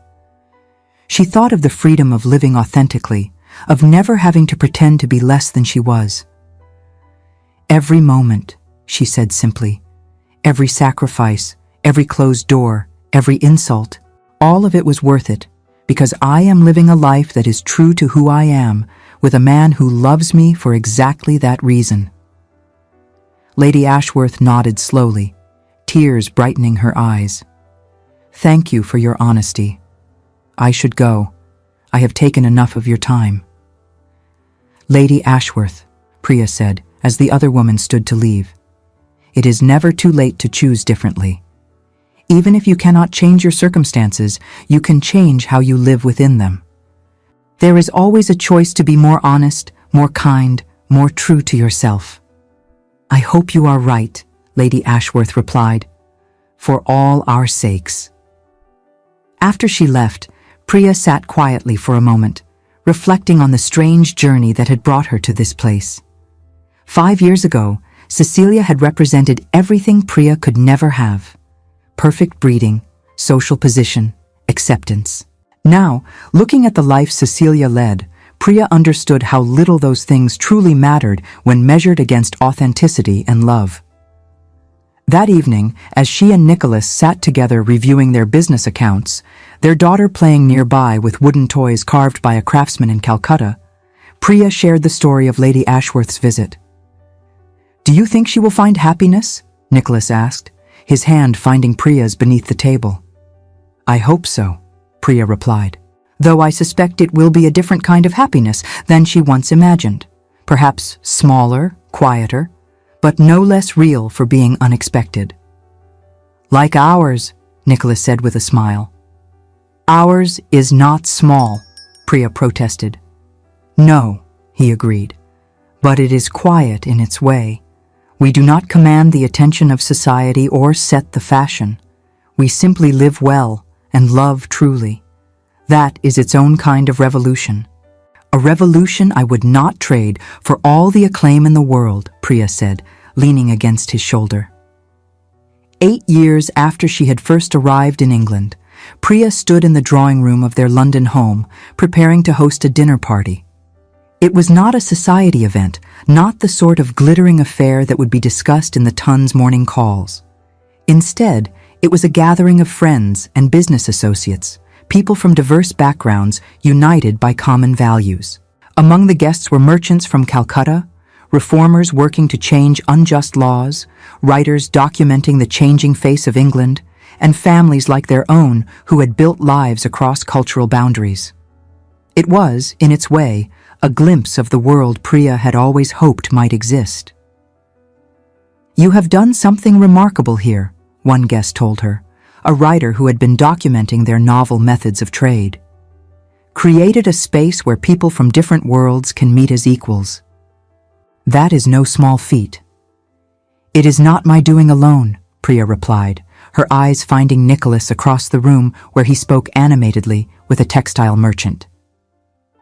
She thought of the freedom of living authentically, of never having to pretend to be less than she was. Every moment, she said simply, every sacrifice, every closed door, every insult, all of it was worth it, because I am living a life that is true to who I am, with a man who loves me for exactly that reason. Lady Ashworth nodded slowly, tears brightening her eyes. Thank you for your honesty. I should go. I have taken enough of your time. Lady Ashworth, Priya said, as the other woman stood to leave. It is never too late to choose differently. Even if you cannot change your circumstances, you can change how you live within them. There is always a choice to be more honest, more kind, more true to yourself. I hope you are right, Lady Ashworth replied, for all our sakes. After she left, Priya sat quietly for a moment, reflecting on the strange journey that had brought her to this place. 5 years ago, Cecilia had represented everything Priya could never have. Perfect breeding, social position, acceptance. Now, looking at the life Cecilia led, Priya understood how little those things truly mattered when measured against authenticity and love. That evening, as she and Nicholas sat together reviewing their business accounts, their daughter playing nearby with wooden toys carved by a craftsman in Calcutta, Priya shared the story of Lady Ashworth's visit. Do you think she will find happiness? Nicholas asked, his hand finding Priya's beneath the table. I hope so, Priya replied, though I suspect it will be a different kind of happiness than she once imagined, perhaps smaller, quieter, but no less real for being unexpected. Like ours, Nicholas said with a smile. Ours is not small, Priya protested. No, he agreed, but it is quiet in its way. We do not command the attention of society or set the fashion. We simply live well and love truly. That is its own kind of revolution. A revolution I would not trade for all the acclaim in the world, Priya said, leaning against his shoulder. 8 years after she had first arrived in England, Priya stood in the drawing room of their London home, preparing to host a dinner party. It was not a society event, not the sort of glittering affair that would be discussed in the Tun's morning calls. Instead, it was a gathering of friends and business associates, people from diverse backgrounds united by common values. Among the guests were merchants from Calcutta, reformers working to change unjust laws, writers documenting the changing face of England, and families like their own who had built lives across cultural boundaries. It was, in its way, a glimpse of the world Priya had always hoped might exist. You have done something remarkable here, one guest told her, a writer who had been documenting their novel methods of trade. Created a space where people from different worlds can meet as equals. That is no small feat. It is not my doing alone, Priya replied, her eyes finding Nicholas across the room where he spoke animatedly with a textile merchant.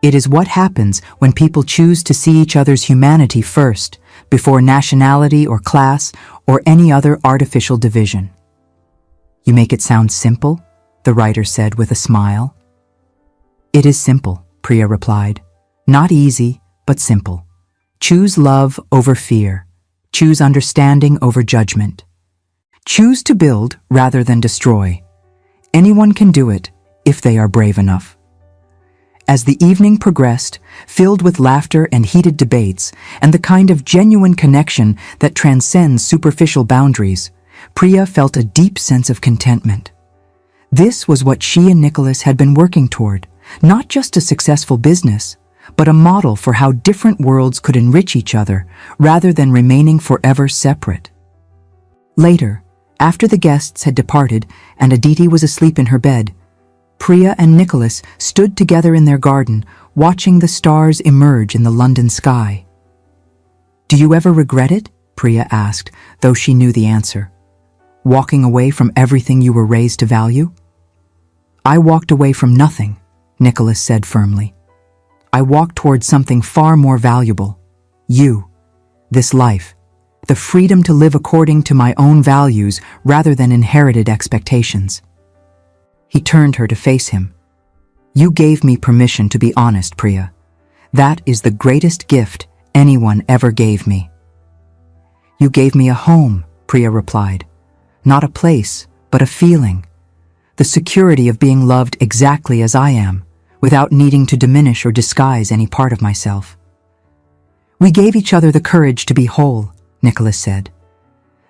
It is what happens when people choose to see each other's humanity first, before nationality or class or any other artificial division. You make it sound simple, the writer said with a smile. It is simple, Priya replied. Not easy, but simple. Choose love over fear. Choose understanding over judgment. Choose to build rather than destroy. Anyone can do it if they are brave enough. As the evening progressed, filled with laughter and heated debates, and the kind of genuine connection that transcends superficial boundaries, Priya felt a deep sense of contentment. This was what she and Nicholas had been working toward, not just a successful business, but a model for how different worlds could enrich each other rather than remaining forever separate. Later, after the guests had departed and Aditi was asleep in her bed, Priya and Nicholas stood together in their garden, watching the stars emerge in the London sky. "Do you ever regret it?" Priya asked, though she knew the answer. "Walking away from everything you were raised to value?" "I walked away from nothing," Nicholas said firmly. "I walked towards something far more valuable. You, this life, the freedom to live according to my own values rather than inherited expectations." He turned her to face him. "You gave me permission to be honest, Priya. That is the greatest gift anyone ever gave me." "You gave me a home," Priya replied. "Not a place, but a feeling. The security of being loved exactly as I am, without needing to diminish or disguise any part of myself." "We gave each other the courage to be whole," Nicholas said.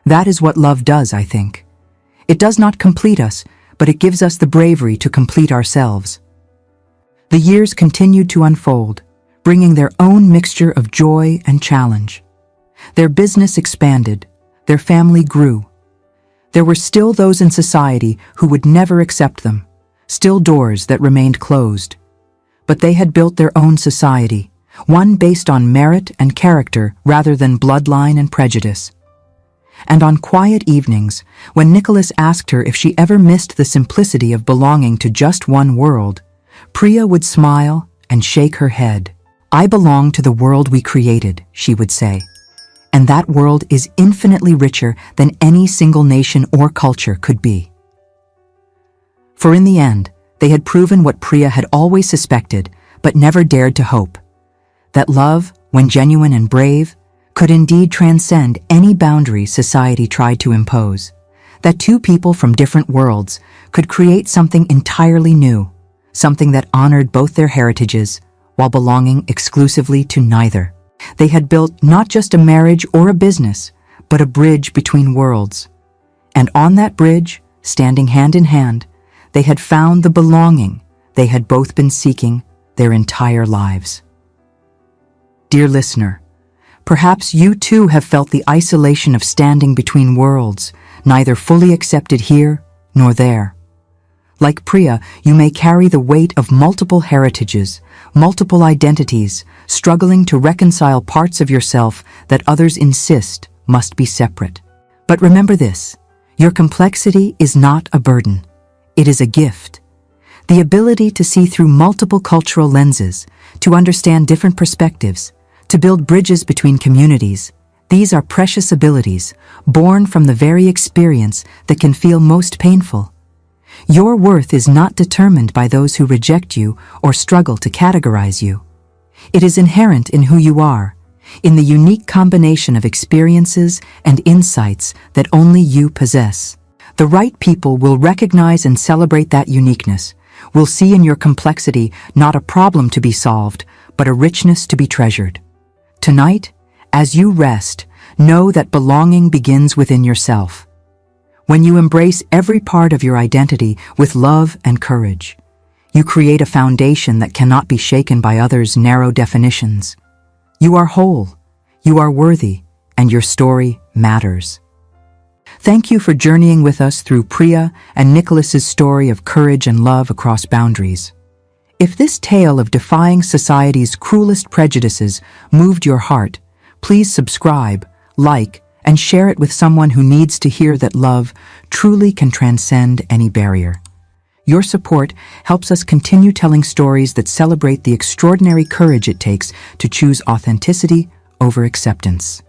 "That is what love does, I think. It does not complete us, but it gives us the bravery to complete ourselves." The years continued to unfold, bringing their own mixture of joy and challenge. Their business expanded, their family grew. There were still those in society who would never accept them, still doors that remained closed. But they had built their own society, one based on merit and character rather than bloodline and prejudice. And on quiet evenings, when Nicholas asked her if she ever missed the simplicity of belonging to just one world, Priya would smile and shake her head. "I belong to the world we created," she would say. "And that world is infinitely richer than any single nation or culture could be." For in the end, they had proven what Priya had always suspected, but never dared to hope: that love, when genuine and brave, could indeed transcend any boundary society tried to impose, that two people from different worlds could create something entirely new, something that honored both their heritages while belonging exclusively to neither. They had built not just a marriage or a business, but a bridge between worlds. And on that bridge, standing hand in hand, they had found the belonging they had both been seeking their entire lives. Dear listener, perhaps you too have felt the isolation of standing between worlds, neither fully accepted here nor there. Like Priya, you may carry the weight of multiple heritages, multiple identities, struggling to reconcile parts of yourself that others insist must be separate. But remember this: your complexity is not a burden. It is a gift. The ability to see through multiple cultural lenses, to understand different perspectives, to build bridges between communities, these are precious abilities, born from the very experience that can feel most painful. Your worth is not determined by those who reject you or struggle to categorize you. It is inherent in who you are, in the unique combination of experiences and insights that only you possess. The right people will recognize and celebrate that uniqueness, will see in your complexity not a problem to be solved, but a richness to be treasured. Tonight, as you rest, know that belonging begins within yourself. When you embrace every part of your identity with love and courage, you create a foundation that cannot be shaken by others' narrow definitions. You are whole, you are worthy, and your story matters. Thank you for journeying with us through Priya and Nicholas's story of courage and love across boundaries. If this tale of defying society's cruelest prejudices moved your heart, please subscribe, like, and share it with someone who needs to hear that love truly can transcend any barrier. Your support helps us continue telling stories that celebrate the extraordinary courage it takes to choose authenticity over acceptance.